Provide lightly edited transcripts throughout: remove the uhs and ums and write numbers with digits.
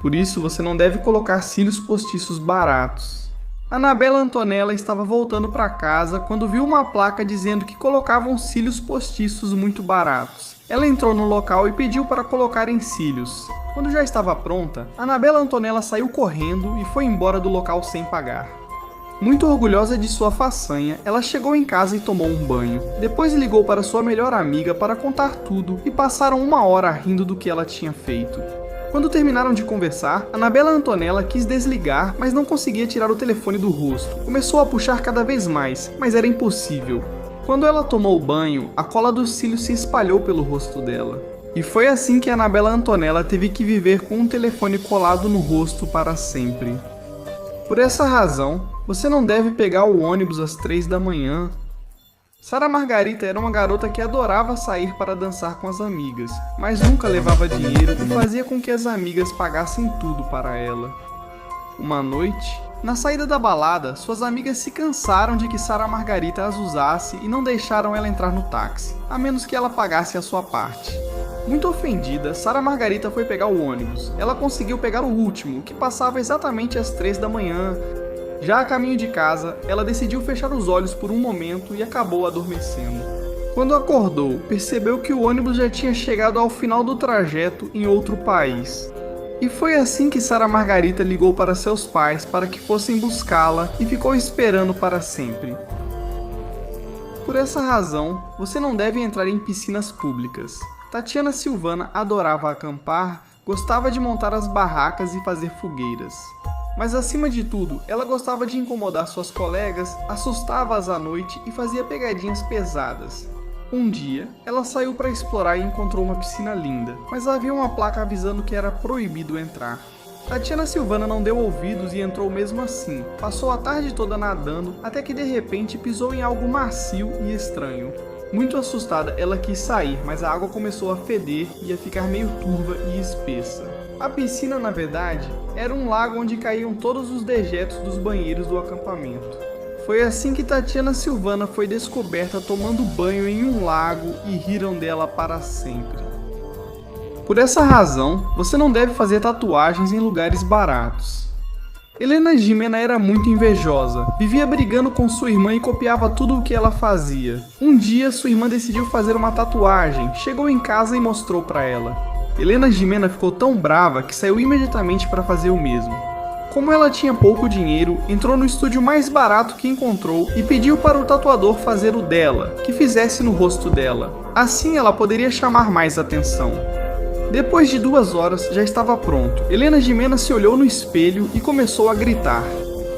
Por isso, você não deve colocar cílios postiços baratos. Annabella Antonella estava voltando para casa quando viu uma placa dizendo que colocavam cílios postiços muito baratos. Ela entrou no local e pediu para colocarem cílios. Quando já estava pronta, Annabella Antonella saiu correndo e foi embora do local sem pagar. Muito orgulhosa de sua façanha, ela chegou em casa e tomou um banho. Depois ligou para sua melhor amiga para contar tudo e passaram 1 hora rindo do que ela tinha feito. Quando terminaram de conversar, Annabella Antonella quis desligar, mas não conseguia tirar o telefone do rosto. Começou a puxar cada vez mais, mas era impossível. Quando ela tomou o banho, a cola dos cílios se espalhou pelo rosto dela. E foi assim que Annabella Antonella teve que viver com um telefone colado no rosto para sempre. Por essa razão, você não deve pegar o ônibus às 3 da manhã. Sara Margarita era uma garota que adorava sair para dançar com as amigas, mas nunca levava dinheiro e fazia com que as amigas pagassem tudo para ela. Uma noite, na saída da balada, suas amigas se cansaram de que Sara Margarita as usasse e não deixaram ela entrar no táxi, a menos que ela pagasse a sua parte. Muito ofendida, Sara Margarita foi pegar o ônibus. Ela conseguiu pegar o último, que passava exatamente às 3 da manhã. Já a caminho de casa, ela decidiu fechar os olhos por um momento e acabou adormecendo. Quando acordou, percebeu que o ônibus já tinha chegado ao final do trajeto em outro país. E foi assim que Sara Margarita ligou para seus pais para que fossem buscá-la e ficou esperando para sempre. Por essa razão, você não deve entrar em piscinas públicas. Tatiana Silvana adorava acampar, gostava de montar as barracas e fazer fogueiras. Mas acima de tudo, ela gostava de incomodar suas colegas, assustava-as à noite e fazia pegadinhas pesadas. Um dia, ela saiu para explorar e encontrou uma piscina linda, mas havia uma placa avisando que era proibido entrar. Tatiana Silvana não deu ouvidos e entrou mesmo assim. Passou a tarde toda nadando, até que de repente pisou em algo macio e estranho. Muito assustada, ela quis sair, mas a água começou a feder e a ficar meio turva e espessa. A piscina, na verdade, era um lago onde caíam todos os dejetos dos banheiros do acampamento. Foi assim que Tatiana Silvana foi descoberta tomando banho em um lago e riram dela para sempre. Por essa razão, você não deve fazer tatuagens em lugares baratos. Helena Gimena era muito invejosa, vivia brigando com sua irmã e copiava tudo o que ela fazia. Um dia, sua irmã decidiu fazer uma tatuagem, chegou em casa e mostrou para ela. Helena Gimena ficou tão brava que saiu imediatamente para fazer o mesmo. Como ela tinha pouco dinheiro, entrou no estúdio mais barato que encontrou e pediu para o tatuador fazer o dela, que fizesse no rosto dela. Assim ela poderia chamar mais atenção. Depois de 2 horas, já estava pronto. Helena Gimena se olhou no espelho e começou a gritar.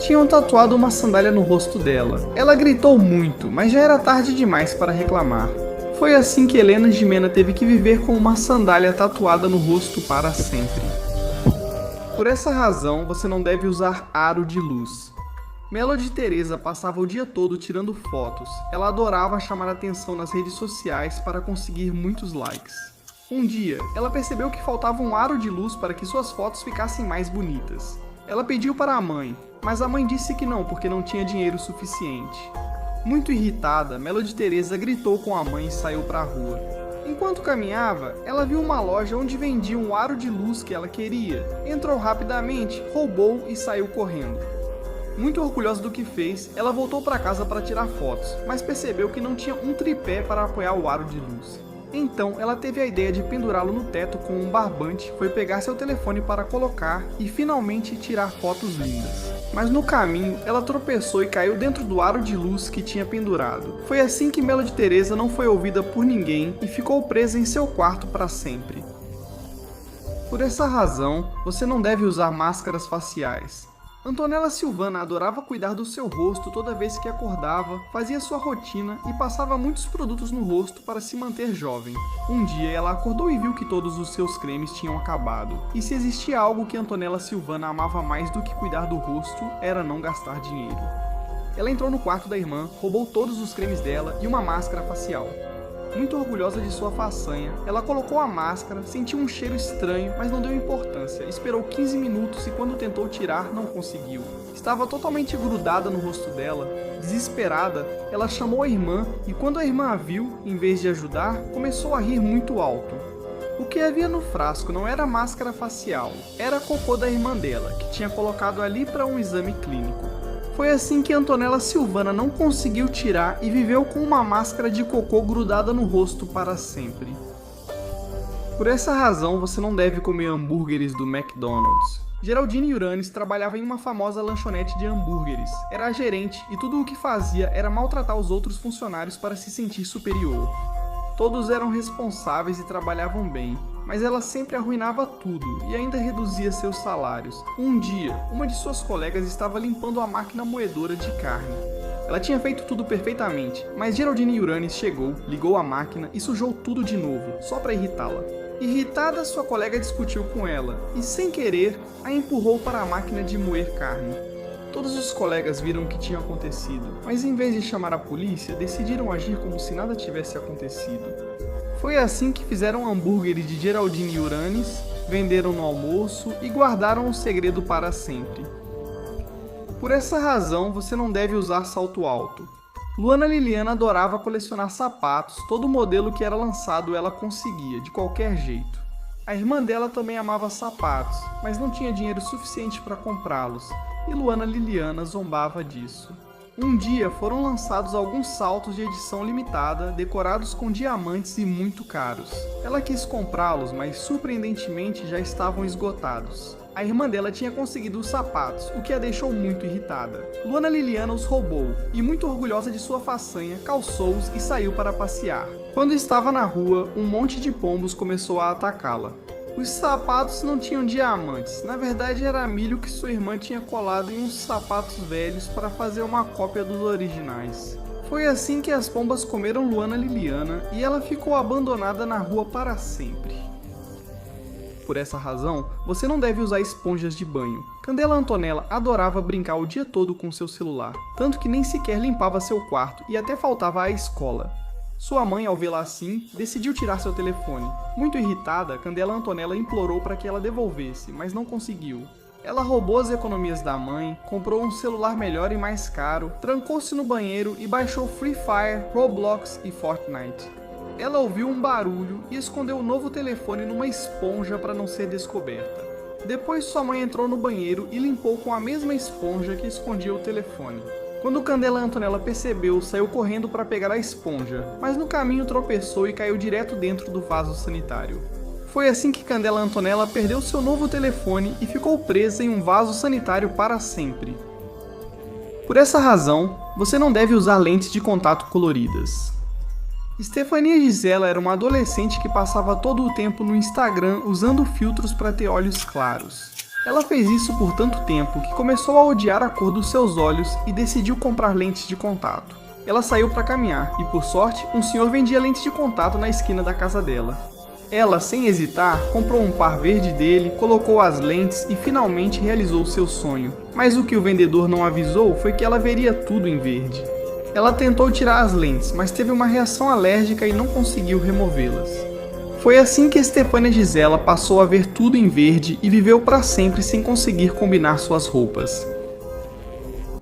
Tinham tatuado uma sandália no rosto dela. Ela gritou muito, mas já era tarde demais para reclamar. Foi assim que Helena Gimena teve que viver com uma sandália tatuada no rosto para sempre. Por essa razão, você não deve usar aro de luz. Melody Teresa passava o dia todo tirando fotos. Ela adorava chamar atenção nas redes sociais para conseguir muitos likes. Um dia, ela percebeu que faltava um aro de luz para que suas fotos ficassem mais bonitas. Ela pediu para a mãe, mas a mãe disse que não porque não tinha dinheiro suficiente. Muito irritada, Melody Teresa gritou com a mãe e saiu para a rua. Enquanto caminhava, ela viu uma loja onde vendia um aro de luz que ela queria. Entrou rapidamente, roubou e saiu correndo. Muito orgulhosa do que fez, ela voltou para casa para tirar fotos, mas percebeu que não tinha um tripé para apoiar o aro de luz. Então, ela teve a ideia de pendurá-lo no teto com um barbante, foi pegar seu telefone para colocar e finalmente tirar fotos lindas. Mas no caminho, ela tropeçou e caiu dentro do aro de luz que tinha pendurado. Foi assim que Melody Teresa não foi ouvida por ninguém e ficou presa em seu quarto para sempre. Por essa razão, você não deve usar máscaras faciais. Antonella Silvana adorava cuidar do seu rosto toda vez que acordava, fazia sua rotina e passava muitos produtos no rosto para se manter jovem. Um dia ela acordou e viu que todos os seus cremes tinham acabado. E se existia algo que Antonella Silvana amava mais do que cuidar do rosto, era não gastar dinheiro. Ela entrou no quarto da irmã, roubou todos os cremes dela e uma máscara facial. Muito orgulhosa de sua façanha, ela colocou a máscara, sentiu um cheiro estranho, mas não deu importância. Esperou 15 minutos e quando tentou tirar, não conseguiu. Estava totalmente grudada no rosto dela. Desesperada, ela chamou a irmã e quando a irmã a viu, em vez de ajudar, começou a rir muito alto. O que havia no frasco não era máscara facial, era cocô da irmã dela, que tinha colocado ali para um exame clínico. Foi assim que Antonella Silvana não conseguiu tirar e viveu com uma máscara de cocô grudada no rosto para sempre. Por essa razão, você não deve comer hambúrgueres do McDonald's. Geraldine Uranis trabalhava em uma famosa lanchonete de hambúrgueres, era a gerente e tudo o que fazia era maltratar os outros funcionários para se sentir superior. Todos eram responsáveis e trabalhavam bem, mas ela sempre arruinava tudo e ainda reduzia seus salários. Um dia, uma de suas colegas estava limpando a máquina moedora de carne. Ela tinha feito tudo perfeitamente, mas Geraldine Uranis chegou, ligou a máquina e sujou tudo de novo, só para irritá-la. Irritada, sua colega discutiu com ela e, sem querer, a empurrou para a máquina de moer carne. Todos os colegas viram o que tinha acontecido, mas em vez de chamar a polícia, decidiram agir como se nada tivesse acontecido. Foi assim que fizeram hambúrgueres de Geraldine Uranis, venderam no almoço e guardaram o segredo para sempre. Por essa razão, você não deve usar salto alto. Luana Liliana adorava colecionar sapatos, todo modelo que era lançado ela conseguia, de qualquer jeito. A irmã dela também amava sapatos, mas não tinha dinheiro suficiente para comprá-los, e Luana Liliana zombava disso. Um dia foram lançados alguns saltos de edição limitada, decorados com diamantes e muito caros. Ela quis comprá-los, mas surpreendentemente já estavam esgotados. A irmã dela tinha conseguido os sapatos, o que a deixou muito irritada. Luana Liliana os roubou, e muito orgulhosa de sua façanha, calçou-os e saiu para passear. Quando estava na rua, um monte de pombos começou a atacá-la. Os sapatos não tinham diamantes, na verdade era milho que sua irmã tinha colado em uns sapatos velhos para fazer uma cópia dos originais. Foi assim que as pombas comeram Luana Liliana e ela ficou abandonada na rua para sempre. Por essa razão, você não deve usar esponjas de banho. Candela Antonella adorava brincar o dia todo com seu celular, tanto que nem sequer limpava seu quarto e até faltava à escola. Sua mãe, ao vê-la assim, decidiu tirar seu telefone. Muito irritada, Candela Antonella implorou para que ela devolvesse, mas não conseguiu. Ela roubou as economias da mãe, comprou um celular melhor e mais caro, trancou-se no banheiro e baixou Free Fire, Roblox e Fortnite. Ela ouviu um barulho e escondeu o novo telefone numa esponja para não ser descoberta. Depois sua mãe entrou no banheiro e limpou com a mesma esponja que escondia o telefone. Quando Candela Antonella percebeu, saiu correndo para pegar a esponja, mas no caminho tropeçou e caiu direto dentro do vaso sanitário. Foi assim que Candela Antonella perdeu seu novo telefone e ficou presa em um vaso sanitário para sempre. Por essa razão, você não deve usar lentes de contato coloridas. Stefania Gisela era uma adolescente que passava todo o tempo no Instagram usando filtros para ter olhos claros. Ela fez isso por tanto tempo que começou a odiar a cor dos seus olhos e decidiu comprar lentes de contato. Ela saiu para caminhar e, por sorte, um senhor vendia lentes de contato na esquina da casa dela. Ela, sem hesitar, comprou um par verde dele, colocou as lentes e finalmente realizou seu sonho. Mas o que o vendedor não avisou foi que ela veria tudo em verde. Ela tentou tirar as lentes, mas teve uma reação alérgica e não conseguiu removê-las. Foi assim que Stefania Gisela passou a ver tudo em verde e viveu para sempre sem conseguir combinar suas roupas.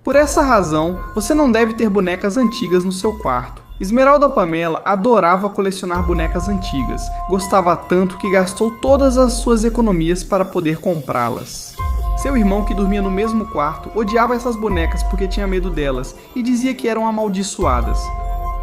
Por essa razão, você não deve ter bonecas antigas no seu quarto. Esmeralda Pamela adorava colecionar bonecas antigas, gostava tanto que gastou todas as suas economias para poder comprá-las. Seu irmão, que dormia no mesmo quarto, odiava essas bonecas porque tinha medo delas e dizia que eram amaldiçoadas.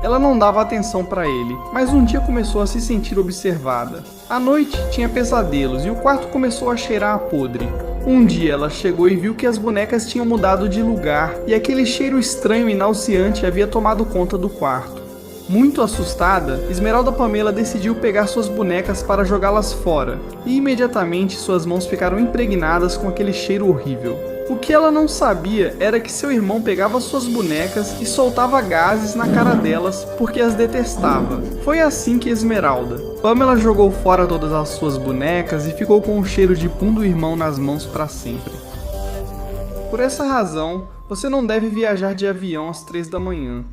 Ela não dava atenção para ele, mas um dia começou a se sentir observada. À noite, tinha pesadelos e o quarto começou a cheirar a podre. Um dia ela chegou e viu que as bonecas tinham mudado de lugar e aquele cheiro estranho e nauseante havia tomado conta do quarto. Muito assustada, Esmeralda Pamela decidiu pegar suas bonecas para jogá-las fora, e imediatamente suas mãos ficaram impregnadas com aquele cheiro horrível. O que ela não sabia era que seu irmão pegava suas bonecas e soltava gases na cara delas porque as detestava. Foi assim que Esmeralda. Pamela jogou fora todas as suas bonecas e ficou com o cheiro de pum do irmão nas mãos para sempre. Por essa razão, você não deve viajar de avião às 3 da manhã.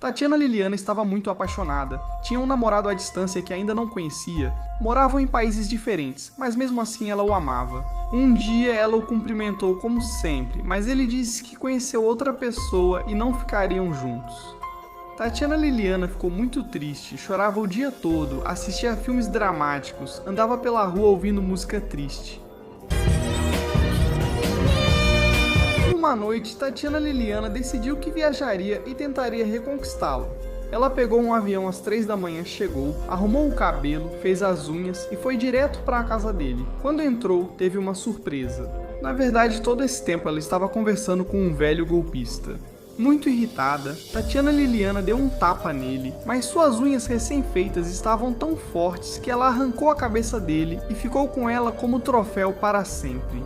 Tatiana Liliana estava muito apaixonada, tinha um namorado à distância que ainda não conhecia, moravam em países diferentes, mas mesmo assim ela o amava. Um dia ela o cumprimentou como sempre, mas ele disse que conheceu outra pessoa e não ficariam juntos. Tatiana Liliana ficou muito triste, chorava o dia todo, assistia a filmes dramáticos, andava pela rua ouvindo música triste. Uma noite, Tatiana Liliana decidiu que viajaria e tentaria reconquistá-lo. Ela pegou um avião às 3 da manhã, chegou, arrumou o cabelo, fez as unhas e foi direto para a casa dele. Quando entrou, teve uma surpresa. Na verdade, todo esse tempo ela estava conversando com um velho golpista. Muito irritada, Tatiana Liliana deu um tapa nele, mas suas unhas recém-feitas estavam tão fortes que ela arrancou a cabeça dele e ficou com ela como troféu para sempre.